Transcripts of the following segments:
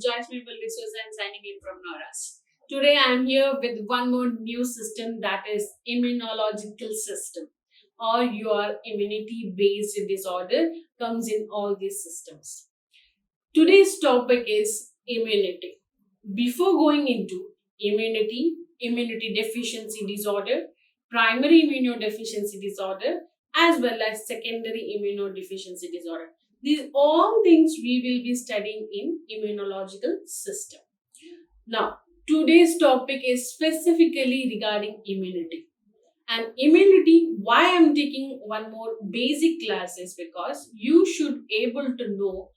Joyce Maple D'Souza and signing in from Noras. Today I am here with one more new system, that is immunological system, or your immunity based disorder comes in all these systems. Today's topic is immunity. Before going into immunity deficiency disorder, primary immunodeficiency disorder, as well as secondary immunodeficiency disorder. These all things we will be studying in immunological system. Now, today's topic is specifically regarding immunity. And immunity, why I'm taking one more basic class is because you should able to know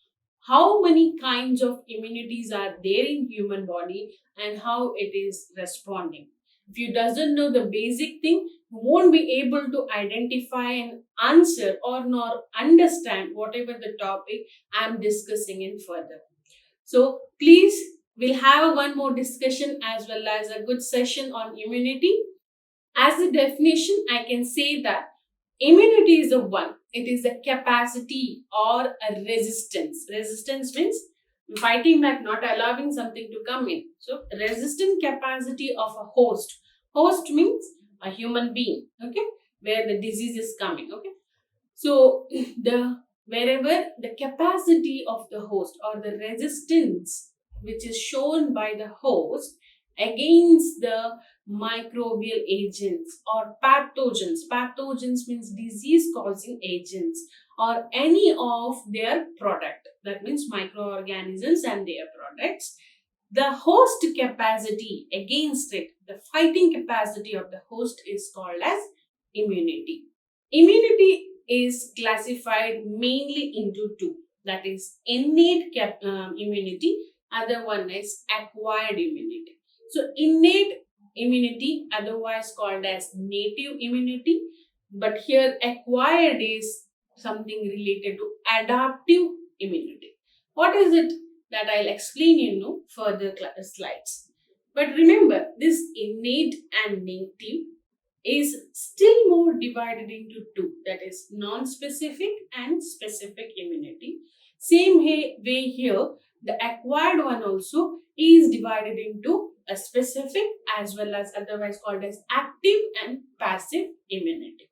how many kinds of immunities are there in human body and how it is responding. If you doesn't know the basic thing, you won't be able to identify and answer or nor understand whatever the topic I'm discussing in further. So please, we'll have one more discussion as well as a good session on immunity. As a definition, I can say that immunity is a one. It is a capacity or a resistance. Resistance means fighting back, not allowing something to come in. So, resistant capacity of a host. Host means a human being, okay, where the disease is coming, okay. So, the wherever the capacity of the host or the resistance which is shown by the host against the microbial agents or pathogens. Pathogens means disease causing agents or any of their product. That means microorganisms and their products. The host capacity against it, the fighting capacity of the host is called as immunity. Immunity is classified mainly into two. That is innate immunity, other one is acquired immunity. So innate immunity, otherwise called as native immunity, but here acquired is something related to adaptive immunity. What is it? That I'll explain further slides. But remember, this innate and native is still more divided into two, that is non-specific and specific immunity. Same way here, the acquired one also is divided into a specific as well as otherwise called as active and passive immunity.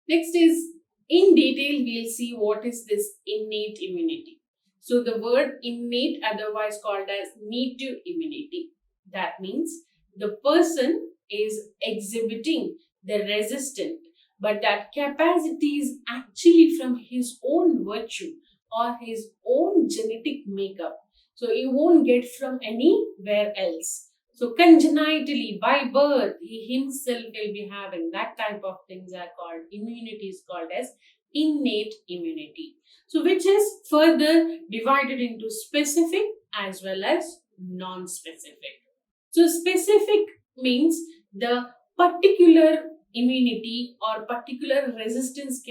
Next is, in detail we'll see what is this innate immunity. So the word innate, otherwise called as native immunity, that means the person is exhibiting the resistant, but that capacity is actually from his own virtue or his own genetic makeup. So he won't get from anywhere else. So congenitally, by birth, he himself will be having that type of things are called immunity, is called as innate immunity. So which is further divided into specific as well as non-specific. So specific means the particular immunity or particular resistance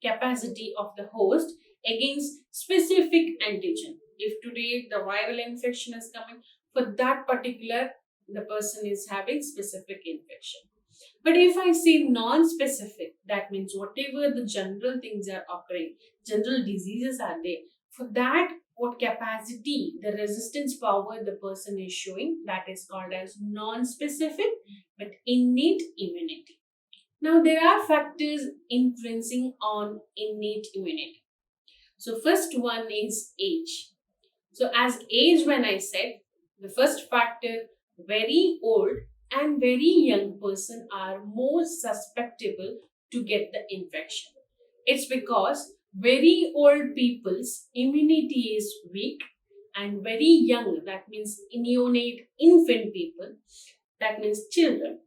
capacity of the host against specific antigen. If today the viral infection is coming, for that particular the person is having specific infection. But if I say non-specific, that means whatever the general things are occurring, general diseases are there, for that what capacity, the resistance power the person is showing, that is called as non-specific but innate immunity. Now there are factors influencing on innate immunity. So first one is age. So as age, when I said, the first factor, very old and very young person are more susceptible to get the infection. It's because very old people's immunity is weak and very young, that means neonate infant people, that means children,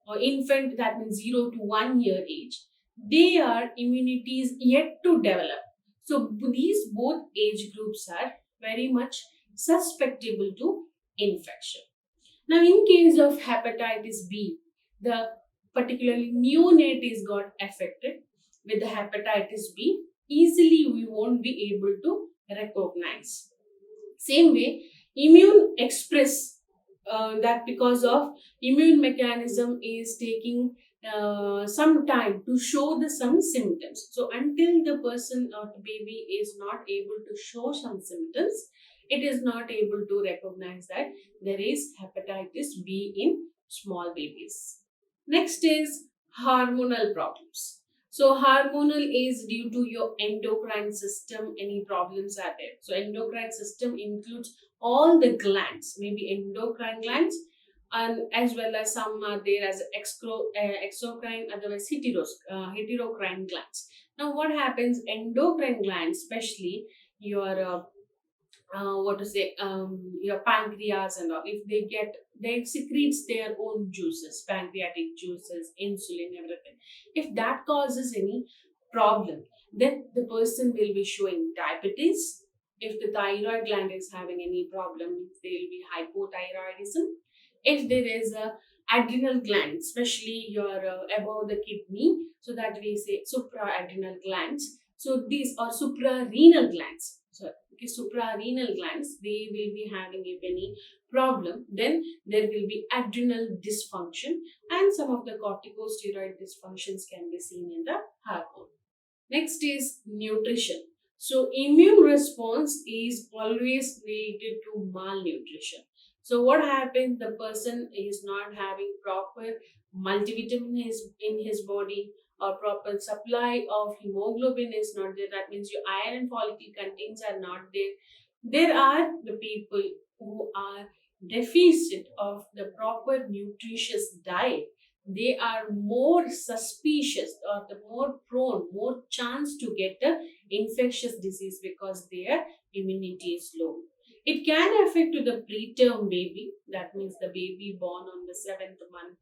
or infant, that means 0 to 1 year age, their immunity is yet to develop. So these both age groups are very much susceptible to infection. Now, in case of hepatitis B, the particularly neonate is got affected with the hepatitis B. Easily, we won't be able to recognize. Same way, immune express that because of immune mechanism is taking some time to show the some symptoms. So until the person or the baby is not able to show some symptoms, it is not able to recognize that there is hepatitis B in small babies. Next is hormonal problems. So hormonal is due to your endocrine system, any problems are there. So endocrine system includes all the glands, maybe endocrine glands, and as well as some are there as exocrine, otherwise heterocrine glands. Now what happens, endocrine glands, especially your what to say, your pancreas and all, if they secretes their own juices, pancreatic juices, insulin, everything. If that causes any problem, then the person will be showing diabetes. If the thyroid gland is having any problem, there will be hypothyroidism. If there is a adrenal gland, especially your above the kidney, so that we say supraadrenal glands. So these are suprarenal glands. So okay, suprarenal glands, they will be having if any problem, then there will be adrenal dysfunction, and some of the corticosteroid dysfunctions can be seen in the hormone. Next is nutrition. So immune response is always related to malnutrition. So what happens? The person is not having proper multivitamin in his body, or proper supply of hemoglobin is not there. That means your iron and follicle contents are not there. There are the people who are deficient of the proper nutritious diet. They are more suspicious, or the more prone, more chance to get the infectious disease because their immunity is low. It can affect to the preterm baby, that means the baby born on the 7th month,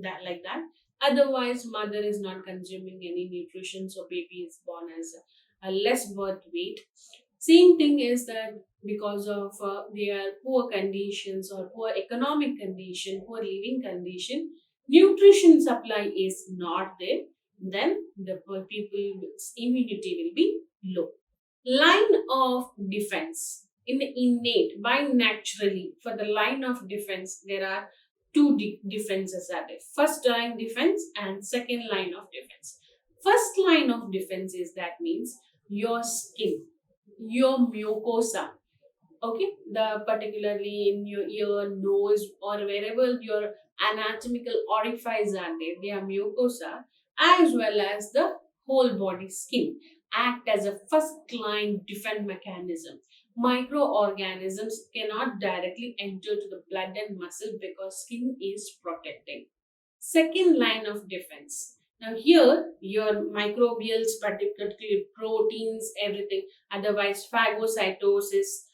that like that. Otherwise mother is not consuming any nutrition, so baby is born as a less birth weight. Same thing is that because of their poor conditions or poor economic condition, poor living condition, nutrition supply is not there, then the people's immunity will be low. Line of defense. In the innate, by naturally, for the line of defense, there are two defenses are there. First line defense and second line of defense. First line of defense is that means your skin, your mucosa, okay, the particularly in your ear, nose, or wherever your anatomical orifices are there, they are mucosa, as well as the whole body skin act as a first line defense mechanism. Microorganisms cannot directly enter to the blood and muscle because skin is protecting. Second line of defense. Now here your microbials, particularly proteins, everything, otherwise phagocytosis,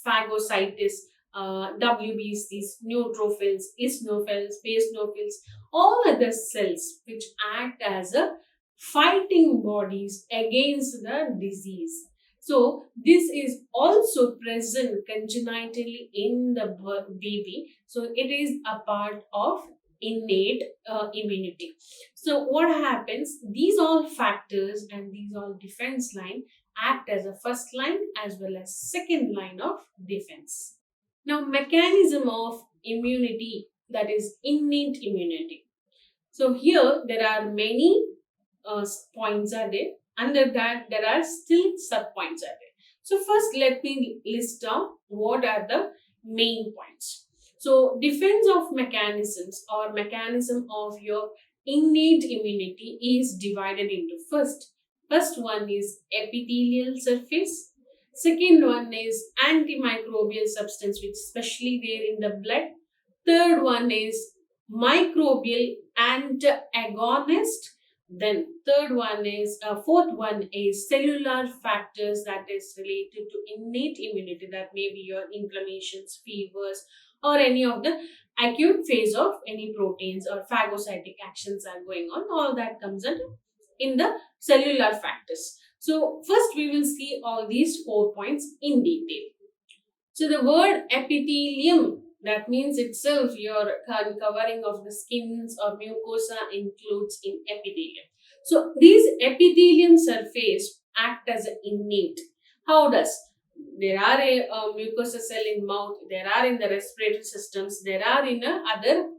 phagocytis, WBCs, neutrophils, eosinophils, basophils, all other cells which act as a fighting bodies against the disease. So this is also present congenitally in the baby. So it is a part of innate immunity. So what happens? These all factors and these all defense line act as a first line as well as second line of defense. Now, mechanism of immunity, that is innate immunity. So here there are many points are there. Under that there are still sub points are there. So first let me list down what are the main points. So defense of mechanisms or mechanism of your innate immunity is divided into first one is epithelial surface. Second one is antimicrobial substance, which is especially there in the blood. Third one is microbial antagonist. Then fourth one is cellular factors, that is related to innate immunity, that may be your inflammations, fevers, or any of the acute phase of any proteins or phagocytic actions are going on. All that comes in the cellular factors. So first we will see all these 4 points in detail. So the word epithelium, that means itself your covering of the skins or mucosa includes in epithelium. So these epithelium surface act as an innate. How does? There are a mucosa cell in mouth, there are in the respiratory systems, there are in other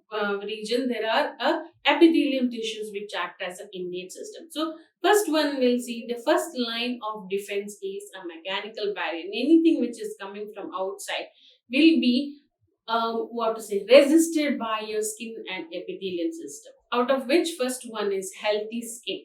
region, there are epithelium tissues which act as an innate system. So first one will see the first line of defense is a mechanical barrier. Anything which is coming from outside will be what to say, resisted by your skin and epithelial system, out of which first one is healthy skin,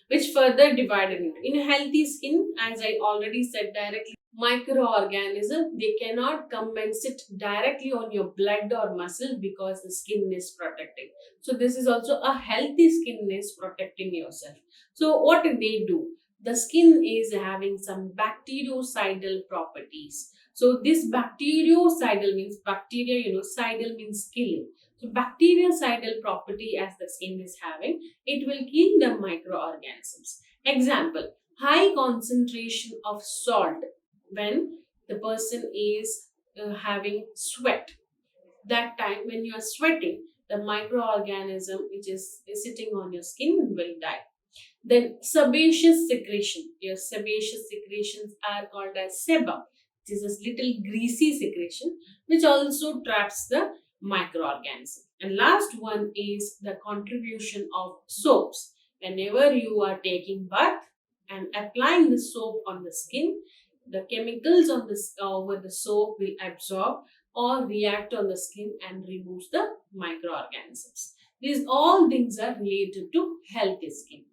which further divided into in healthy skin, as I already said, directly microorganism, they cannot come and sit directly on your blood or muscle because the skin is protecting. So this is also a healthy skin is protecting yourself. So what do they do? The skin is having some bactericidal properties. So this bactericidal means bacteria, cidal means killing. So bactericidal property as the skin is having, it will kill the microorganisms. Example, high concentration of salt when the person is having sweat. That time when you are sweating, the microorganism which is sitting on your skin will die. Then sebaceous secretion. Your sebaceous secretions are called as sebum. This is a little greasy secretion which also traps the microorganism. And last one is the contribution of soaps. Whenever you are taking bath and applying the soap on the skin, the chemicals on the over the soap will absorb or react on the skin and removes the microorganisms. These all things are related to healthy skin.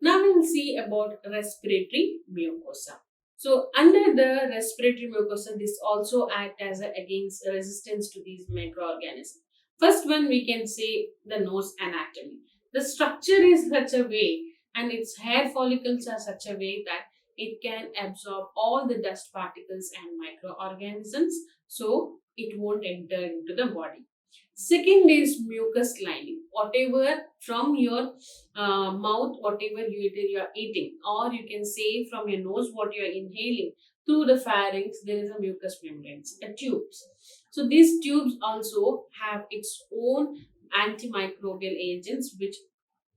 Now we will see about respiratory mucosa. So under the respiratory mucosa, this also act as a against resistance to these microorganisms. First one we can say the nose anatomy. The structure is such a way and its hair follicles are such a way that it can absorb all the dust particles and microorganisms, so it won't enter into the body. Second is mucus lining. Whatever from your mouth, whatever you are eating, or you can say from your nose, what you are inhaling through the pharynx, there is a mucus membranes, a tubes. So these tubes also have its own antimicrobial agents which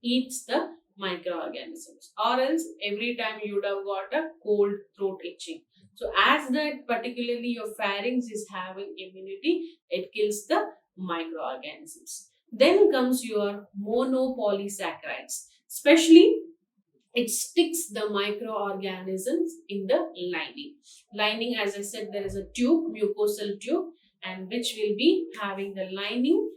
eats the microorganisms, or else every time you would have got a cold throat itching. So as that particularly your pharynx is having immunity, it kills the microorganisms. Then comes your monopolysaccharides, especially it sticks the microorganisms in the lining. As I said, there is a tube, mucosal tube, and which will be having the lining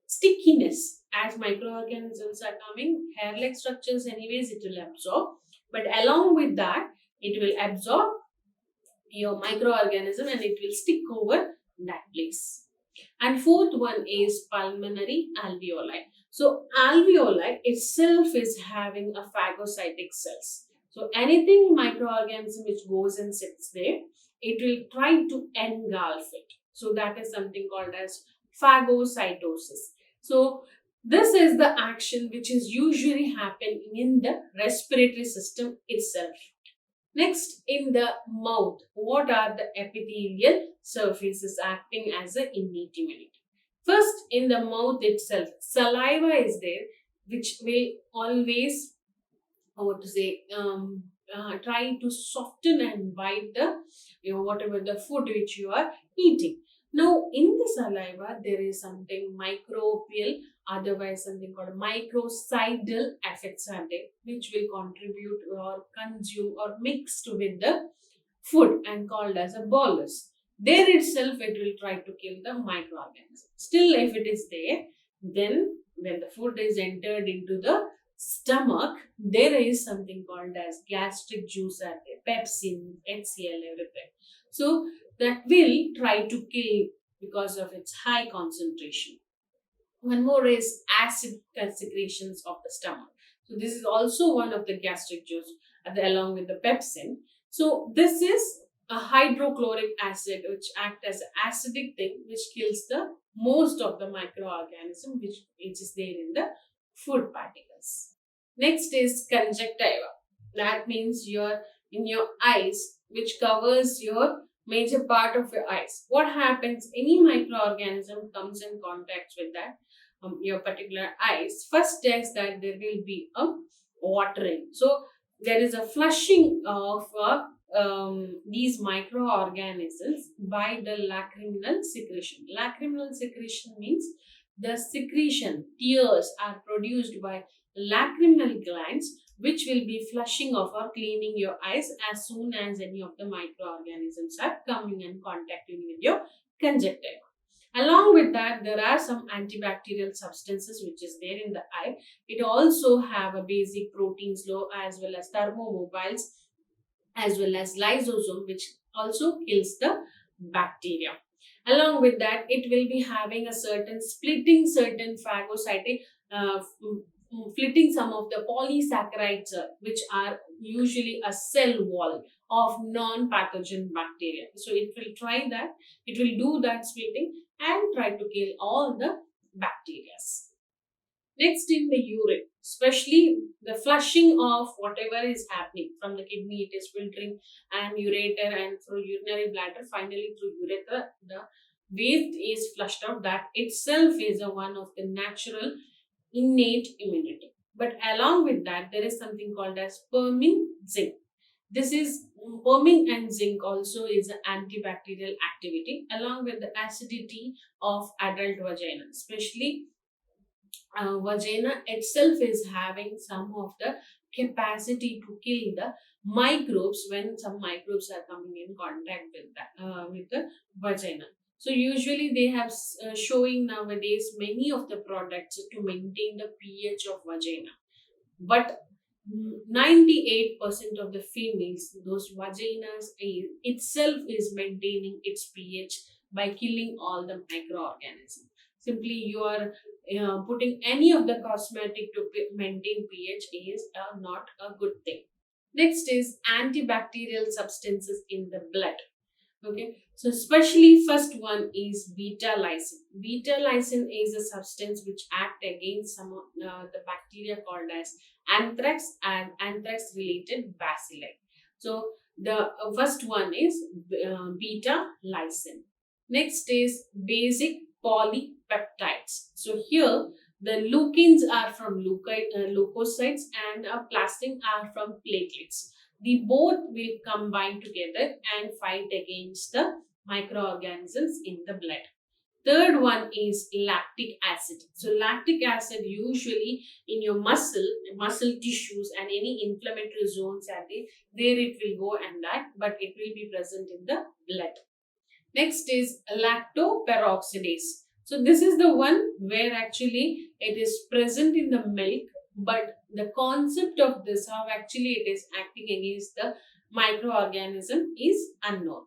stickiness. As microorganisms are coming, hair like structures anyways it will absorb, but along with that it will absorb your microorganism and it will stick over that place. And fourth one is pulmonary alveoli. So alveoli itself is having a phagocytic cells. So anything microorganism which goes and sits there, it will try to engulf it. So that is something called as phagocytosis. So this is the action which is usually happening in the respiratory system itself. Next, in the mouth, what are the epithelial surfaces acting as an innate immunity? First, in the mouth itself, saliva is there, which will always, what to say, try to soften and bite the, whatever the food which you are eating. Now, in the saliva, there is something microbial, otherwise something called microcidal effects are there, which will contribute or consume or mixed with the food and called as a bolus. There itself, it will try to kill the microorganism. Still, if it is there, then when the food is entered into the stomach, there is something called as gastric juice are there, pepsin, HCl, everything. So that will try to kill because of its high concentration. One more is acid secretions of the stomach. So this is also one of the gastric juice along with the pepsin. So this is a hydrochloric acid which act as an acidic thing which kills the most of the microorganism which is there in the food particles. Next is conjunctiva. That means your in your eyes, which covers your major part of your eyes. What happens? Any microorganism comes in contact with that your particular eyes. First is that there will be a watering. So there is a flushing of these microorganisms by the lacriminal secretion. Lacriminal secretion means the secretion, tears are produced by lacriminal glands, which will be flushing off or cleaning your eyes as soon as any of the microorganisms are coming and contacting with your conjunctiva. Along with that, there are some antibacterial substances which is there in the eye. It also have a basic proteins law as well as thermomobiles as well as lysosome, which also kills the bacteria. Along with that, it will be having a certain splitting certain phagocytic, splitting some of the polysaccharides, which are usually a cell wall of non-pathogen bacteria. So it will try that, it will do that splitting and try to kill all the bacteria. Next, in the urine, especially the flushing of whatever is happening from the kidney, it is filtering and ureter and through urinary bladder, finally through urethra, the waste is flushed out. That itself is a one of the natural innate immunity. But along with that, there is something called as spermine zinc. This is spermine and zinc also is an antibacterial activity along with the acidity of adult vagina, especially vagina itself is having some of the capacity to kill the microbes when some microbes are coming in contact with the vagina. So usually they have showing nowadays many of the products to maintain the pH of vagina, but 98% of the females, those vaginas itself is maintaining its pH by killing all the microorganisms. Simply you are putting any of the cosmetic to maintain pH is not a good thing. Next is antibacterial substances in the blood. Okay, so especially first one is beta lysine. Beta lysine is a substance which act against some of the bacteria called as anthrax and anthrax related bacilli. So the first one is beta lysine. Next is basic polypeptides. So here the leucines are from leukocytes and plastin are from platelets. The both will combine together and fight against the microorganisms in the blood. Third one is lactic acid. So lactic acid usually in your muscle tissues and any inflammatory zones are there it will go and that, but it will be present in the blood. Next is lactoperoxidase. So this is the one where actually it is present in the milk, but the concept of this, how actually it is acting against the microorganism is unknown.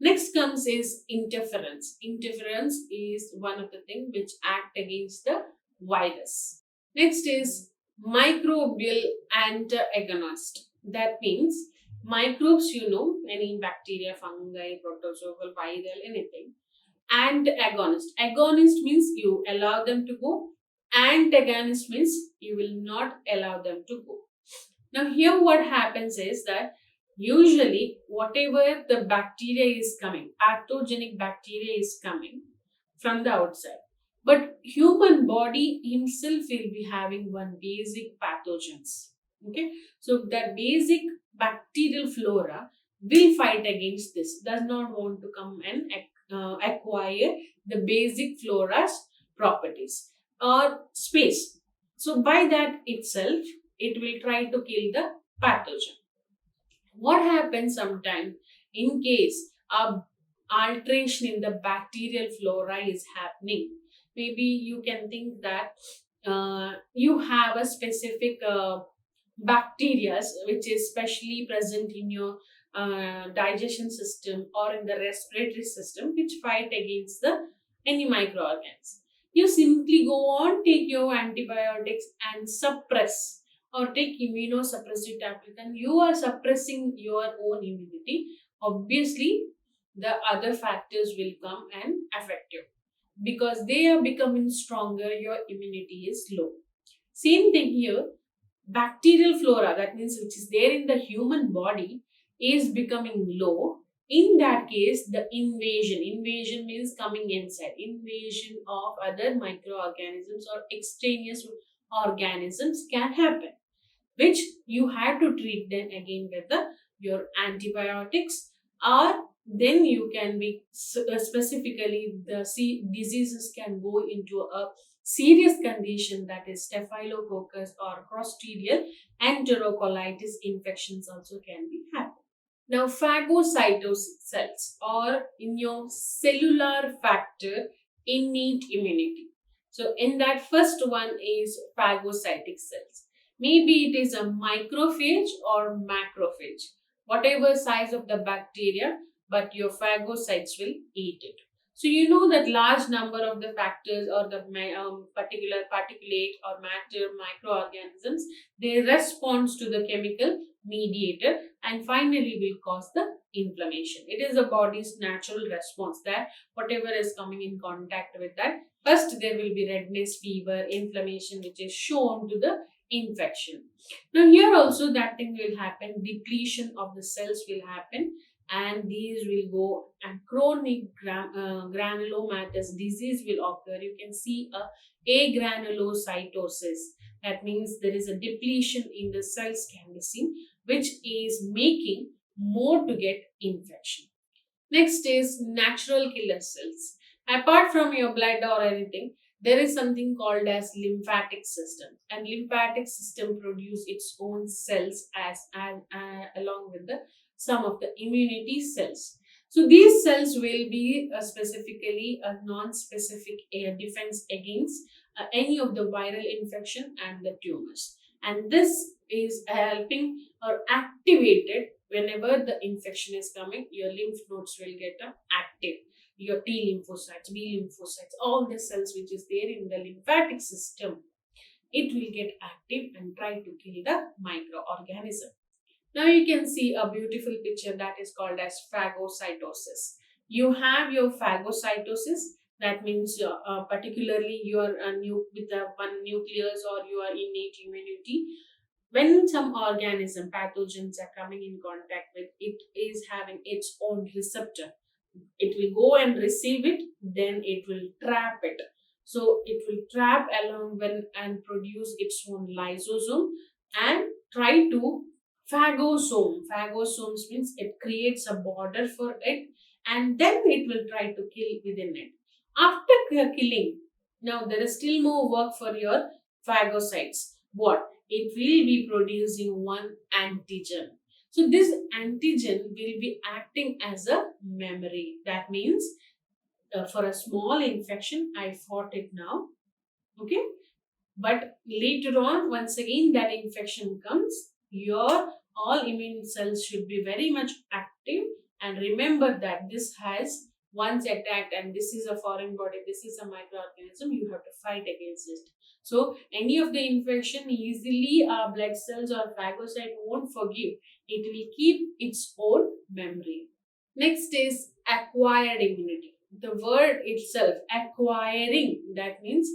Next comes is interference. Interference is one of the things which act against the virus. Next is microbial antagonist. That means microbes, any bacteria, fungi, protozoal, viral, anything. And agonist. Agonist means you allow them to go. Antagonist means you will not allow them to go. Now here what happens is that usually whatever the bacteria is coming, pathogenic bacteria is coming from the outside. But human body himself will be having one basic pathogens. Okay, so that basic bacterial flora will fight against this, does not want to come and acquire the basic flora's properties or space. So by that itself, it will try to kill the pathogen. What happens sometimes in case a alteration in the bacterial flora is happening? Maybe you can think that you have a specific bacteria which is specially present in your digestion system or in the respiratory system which fight against the any microorganisms. You simply go on, take your antibiotics and suppress or take immunosuppressive tablet and you are suppressing your own immunity. Obviously, the other factors will come and affect you because they are becoming stronger, your immunity is low. Same thing here, bacterial flora, that means which is there in the human body, is becoming low. In that case, the invasion means coming inside, invasion of other microorganisms or extraneous organisms can happen, which you have to treat them again with the your antibiotics, or then you can be specifically the diseases can go into a serious condition, that is staphylococcus or clostridial enterocolitis infections also can be happen. Now, phagocytosis cells or in your cellular factor innate immunity. So, in that first one is phagocytic cells. Maybe it is a microphage or macrophage, whatever size of the bacteria, but your phagocytes will eat it. So, you know that large number of the factors or the particular particulate or matter microorganisms, they respond to the chemical mediator and finally will cause the inflammation. It is the body's natural response that whatever is coming in contact with that, first there will be redness, fever, inflammation, which is shown to the infection. Now here also that thing will happen, depletion of the cells will happen, and these will go and chronic granulomatous disease will occur. You can see a agranulocytosis. That means there is a depletion in the cells can be seen, which is making more to get infection. Next is natural killer cells. Apart from your blood or anything, there is something called as lymphatic system, and lymphatic system produce its own cells as along with the some of the immunity cells. So these cells will be specifically a non-specific defense against any of the viral infection and the tumors, and this is helping or activated whenever the infection is coming. Your lymph nodes will get active, your T lymphocytes, B lymphocytes, all the cells which is there in the lymphatic system, it will get active and try to kill the microorganism. Now you can see a beautiful picture that is called as phagocytosis. You have your phagocytosis, that means particularly your with the one nucleus or your innate immunity. When some organism pathogens are coming in contact with it, is having its own receptor. It will go and receive it, then it will trap it. So it will trap along when and produce its own lysosome and try to phagosome. Phagosomes means it creates a border for it and then it will try to kill within it. After killing, now there is still more work for your phagocytes. What? It will be producing one antigen. So this antigen will be acting as a memory. That means for a small infection, I fought it now. Okay. But later on, once again that infection comes, your all immune cells should be very much active. And remember that this has once attacked and this is a foreign body, this is a microorganism, you have to fight against it. So any of the infection easily blood cells or phagocyte won't forgive. It will keep its own memory. Next is acquired immunity. The word itself, acquiring, that means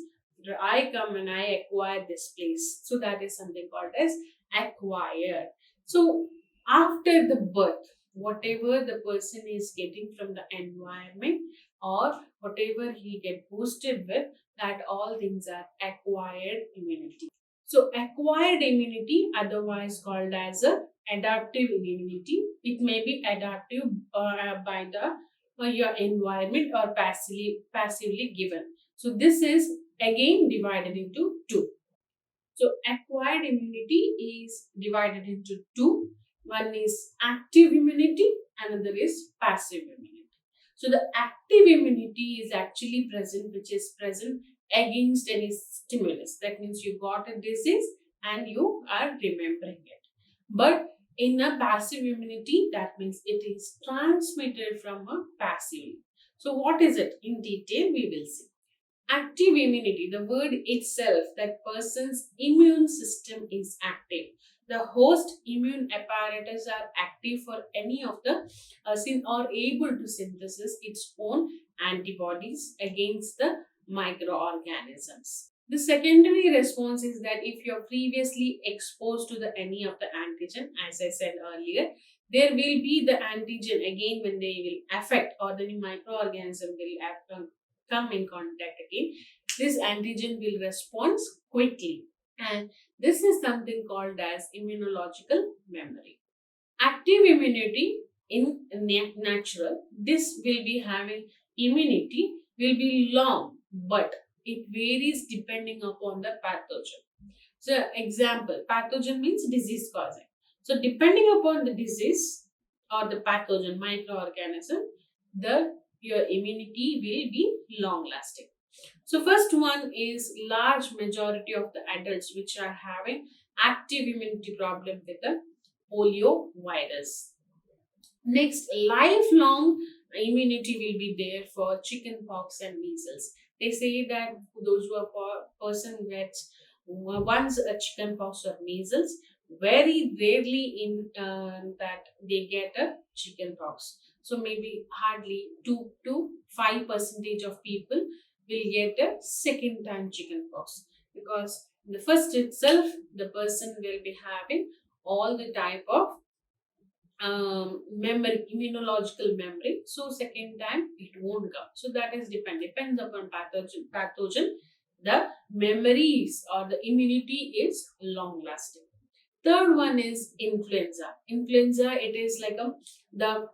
I come and I acquire this place. So that is something called as acquired. So after the birth, whatever the person is getting from the environment or whatever he get boosted with, that all things are acquired immunity. So acquired immunity, otherwise called as a adaptive immunity, it may be adaptive by the your environment or passively given. So this is again divided into two. So acquired immunity is divided into two. One is active immunity, another is passive immunity. So the active immunity is actually present, which is present against any stimulus. That means you got a disease and you are remembering it. But in a passive immunity, that means it is transmitted from a passive. So what is it? In detail, we will see. Active immunity, the word itself, that person's immune system is active. The host immune apparatus are active for any of the or able to synthesize its own antibodies against the microorganisms. The secondary response is that if you're previously exposed to the any of the antigen, as I said earlier, there will be the antigen again when they will affect or the microorganism will come in contact again. This antigen will respond quickly, and this is something called as immunological memory. Active immunity in natural, this will be having immunity will be long, but it varies depending upon the pathogen. So, example, pathogen means disease causing. So, depending upon the disease or the pathogen microorganism, the your immunity will be long lasting. So, first one is large majority of the adults which are having active immunity problem with the polio virus. Next, lifelong immunity will be there for chicken pox and measles. They say that those who are person gets once a chicken pox or measles, very rarely in that they get a chicken pox. So maybe hardly 2 to 5% of people will get a second time chicken pox, because in the first itself the person will be having all the type of memory, immunological memory. So second time it won't come. So that is depends upon pathogen. The memories or the immunity is long lasting. Third one is influenza. Influenza, it is like the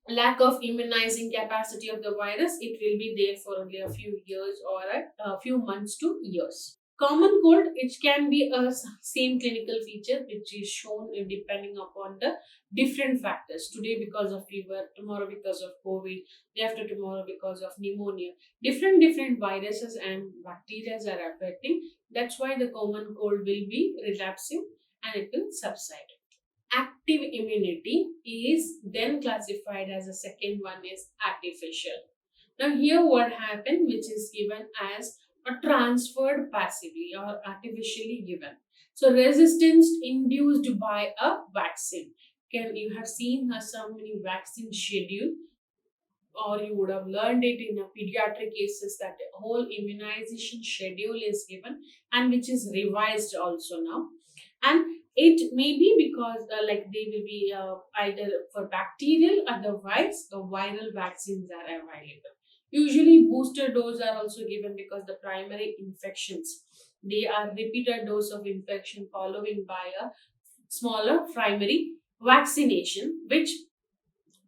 lack of immunizing capacity of the virus. It will be there for only a few years or a few months to years. Common cold, it can be a same clinical feature which is shown depending upon the different factors. Today because of fever, tomorrow because of COVID, day after tomorrow because of pneumonia. Different viruses and bacteria are affecting. That's why the common cold will be relapsing and it will subside. Active immunity is then classified as a second one is artificial. Now here what happened, which is given as a transferred passively or artificially given. So resistance induced by a vaccine. Can you have seen so many vaccine schedule, or you would have learned it in a pediatric cases that a whole immunization schedule is given and which is revised also now. And it may be because like they will be either for bacterial, otherwise the viral vaccines are available. Usually booster dose are also given because the primary infections, they are repeated dose of infection following by a smaller primary vaccination which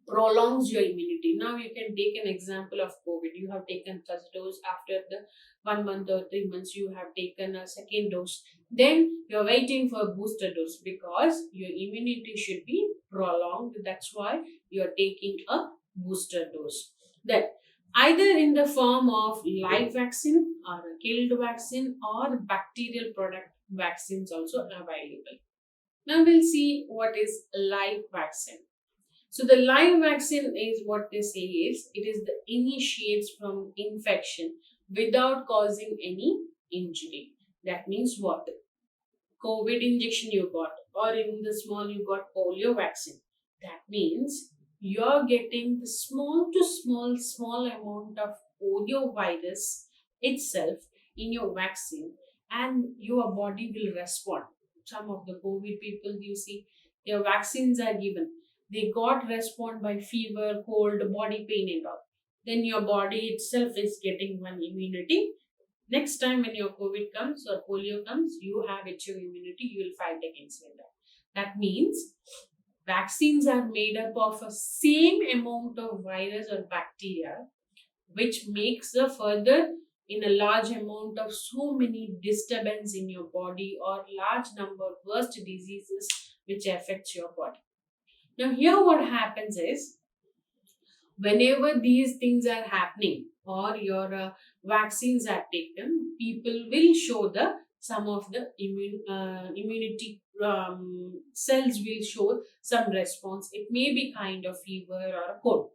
prolongs your immunity. Now you can take an example of COVID. You have taken first dose, after the 1 month or 3 months you have taken a second dose. Then you're waiting for a booster dose because your immunity should be prolonged. That's why you're taking a booster dose. Then either in the form of live vaccine or a killed vaccine or bacterial product vaccines also available. Now we'll see what is live vaccine. So the live vaccine is what they say is it is the initiates from infection without causing any injury. That means what? COVID injection you got, or in the small you got polio vaccine. That means you're getting the small to small amount of polio virus itself in your vaccine, and your body will respond. Some of the COVID people you see, their vaccines are given, they got respond by fever, cold, body pain and all. Then your body itself is getting one immunity. Next time when your COVID comes or polio comes, you have HO immunity, you will fight against it. That means vaccines are made up of a same amount of virus or bacteria, which makes a further in a large amount of so many disturbance in your body or large number of worst diseases which affects your body. Now here what happens is, whenever these things are happening or your vaccines are taken, people will show the some of the immunity cells will show some response. It may be kind of fever or a cold.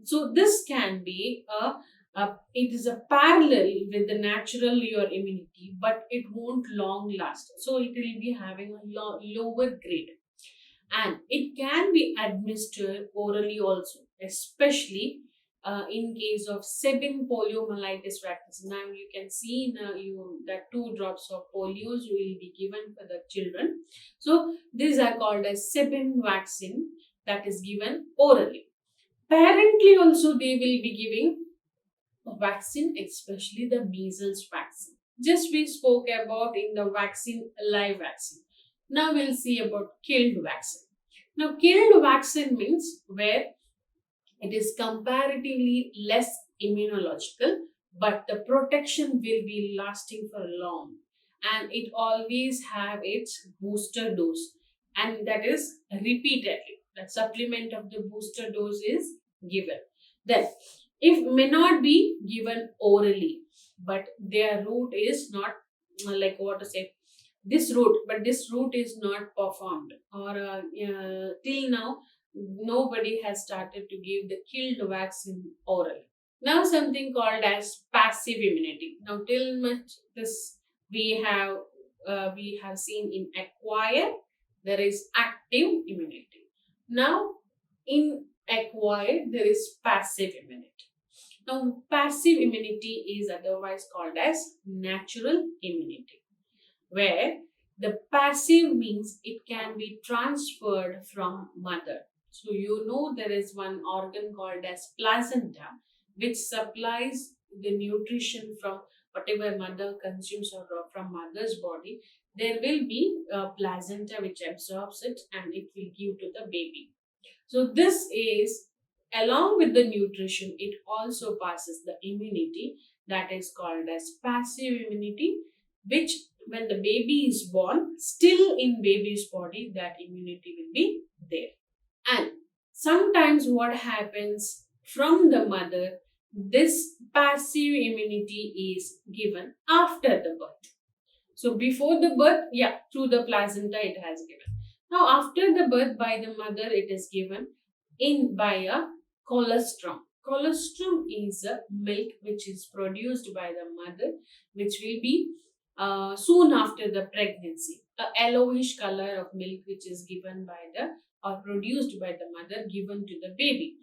So this can be it is a parallel with the natural your immunity, but it won't long last. So it will be having a lower grade, and it can be administered orally also, especially in case of Sabin poliomyelitis vaccine. Now you can see now you that 2 drops of polios will be given for the children. So these are called as Sabin vaccine that is given orally. Parentally also they will be giving a vaccine, especially the measles vaccine. Just we spoke about in the vaccine live vaccine. Now we'll see about killed vaccine. Now, killed vaccine means where it is comparatively less immunological, but the protection will be lasting for long, and it always have its booster dose, and that is repeatedly. The supplement of the booster dose is given. Then, if may not be given orally, but their route is not like what to say this route, but this route is not performed, or till now nobody has started to give the killed vaccine oral. Now something called as passive immunity. Now till much this we have seen in acquired, there is active immunity. Now in acquired there is passive immunity. Now passive immunity is otherwise called as natural immunity, where the passive means it can be transferred from mother. So you know there is one organ called as placenta which supplies the nutrition from whatever mother consumes or from mother's body. There will be a placenta which absorbs it and it will give to the baby. So this is along with the nutrition, it also passes the immunity that is called as passive immunity, which when the baby is born, still in baby's body, that immunity will be there. And sometimes what happens from the mother, this passive immunity is given after the birth. So before the birth, yeah, through the placenta it has given. Now after the birth by the mother, it is given in by a colostrum. Colostrum is a milk which is produced by the mother, which will be soon after the pregnancy. A yellowish color of milk which is given by the or produced by the mother given to the baby.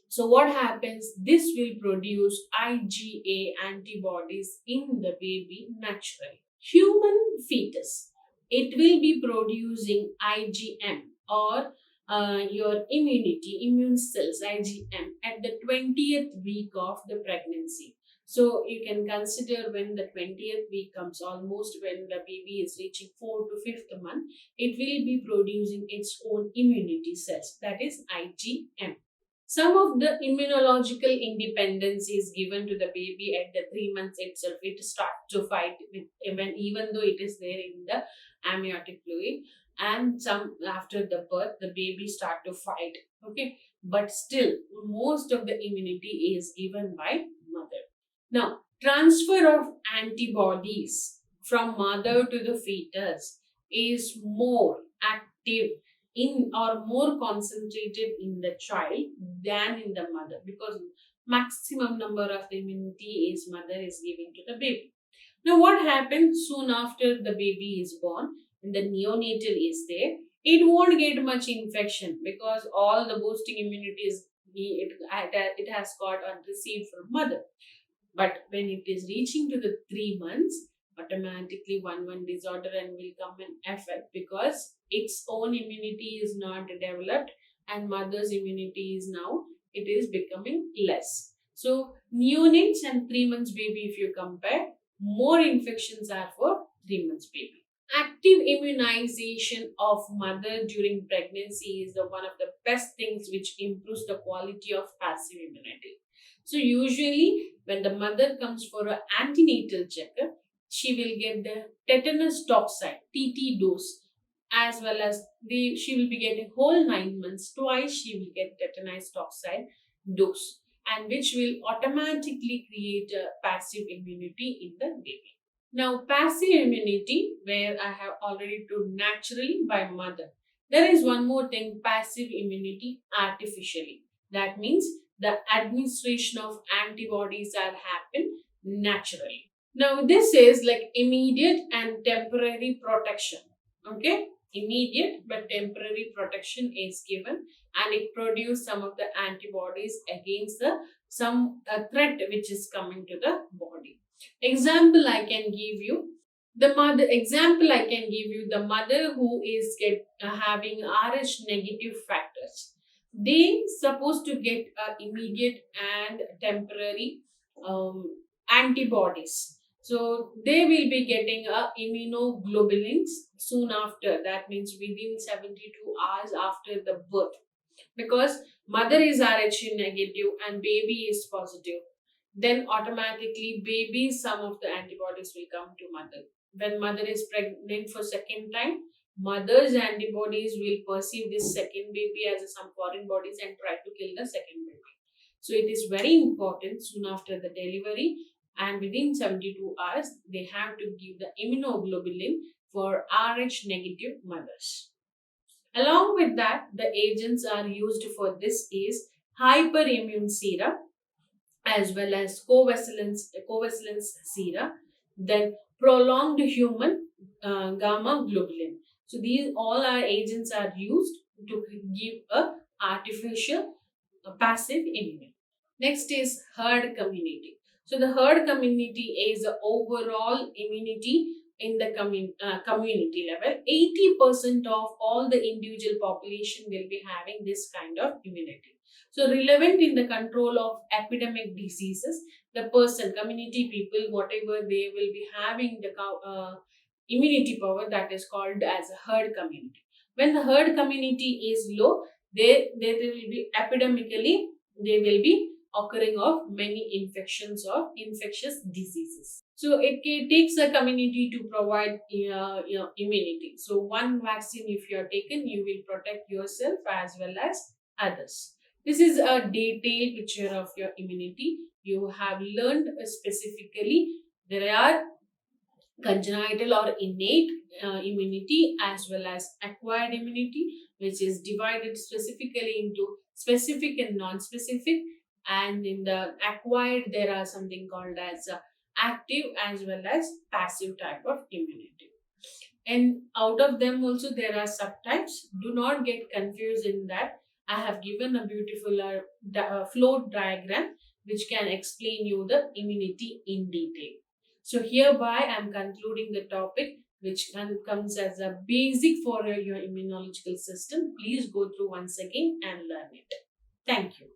So what happens? This will produce IgA antibodies in the baby naturally. Human fetus, it will be producing IgM or your immune cells IgM at the 20th week of the pregnancy. So you can consider when the 20th week comes, almost when the baby is reaching 4th to 5th month, it will be producing its own immunity cells, that is IgM. Some of the immunological independence is given to the baby at the 3 months itself. It starts to fight with even though it is there in the amniotic fluid, and some after the birth the baby start to fight. Okay, but still most of the immunity is given by mother. Now transfer of antibodies from mother to the fetus is more active in or more concentrated in the child than in the mother, because maximum number of the immunity is mother is giving to the baby. Now what happens soon after the baby is born and the neonatal is there, it won't get much infection because all the boosting immunities it has got and received from mother. But when it is reaching to the 3 months, automatically one disorder and will come in effect because its own immunity is not developed and mother's immunity is now it is becoming less. So neonates and 3 months baby, if you compare, more infections are for 3 months baby. Active immunization of mother during pregnancy is the one of the best things which improves the quality of passive immunity. So usually when the mother comes for an antenatal checkup, she will get the tetanus toxoid TT dose, as well as she will be getting whole 9 months twice. She will get tetanus toxoid dose, and which will automatically create a passive immunity in the baby. Now, passive immunity, where I have already told naturally by mother. There is one more thing, passive immunity artificially. That means the administration of antibodies are happen naturally. Now, this is like immediate and temporary protection. Okay, immediate but temporary protection is given, and it produces some of the antibodies against the some threat which is coming to the body. Example I can give you. The mother who is having Rh negative factors, they supposed to get immediate and temporary antibodies. So they will be getting immunoglobulins soon after. That means within 72 hours after the birth. Because mother is Rh negative and baby is positive, then automatically baby some of the antibodies will come to mother. When mother is pregnant for second time, mother's antibodies will perceive this second baby as some foreign bodies and try to kill the second baby. So it is very important soon after the delivery and within 72 hours they have to give the immunoglobulin for Rh negative mothers. Along with that, the agents are used for this is hyperimmune sera as well as covacillins sera, then prolonged human gamma globulin. So these all our agents are used to give a artificial passive immunity. Next is herd community. So the herd community is the overall immunity in the community level. 80% of all the individual population will be having this kind of immunity. So relevant in the control of epidemic diseases, the person, community people, whatever they will be having the immunity power that is called as a herd community. When the herd community is low, they will be epidemically, they will be occurring of many infections or infectious diseases. So it takes a community to provide immunity. So one vaccine if you are taken, you will protect yourself as well as others. This is a detailed picture of your immunity. You have learned specifically there are congenital or innate immunity as well as acquired immunity, which is divided specifically into specific and non-specific. And in the acquired there are something called as active as well as passive type of immunity, and out of them also there are subtypes. Do not get confused in that. I have given a beautiful flow diagram which can explain you the immunity in detail. So hereby I am concluding the topic which comes as a basic for your immunological system. Please go through once again and learn it. Thank you.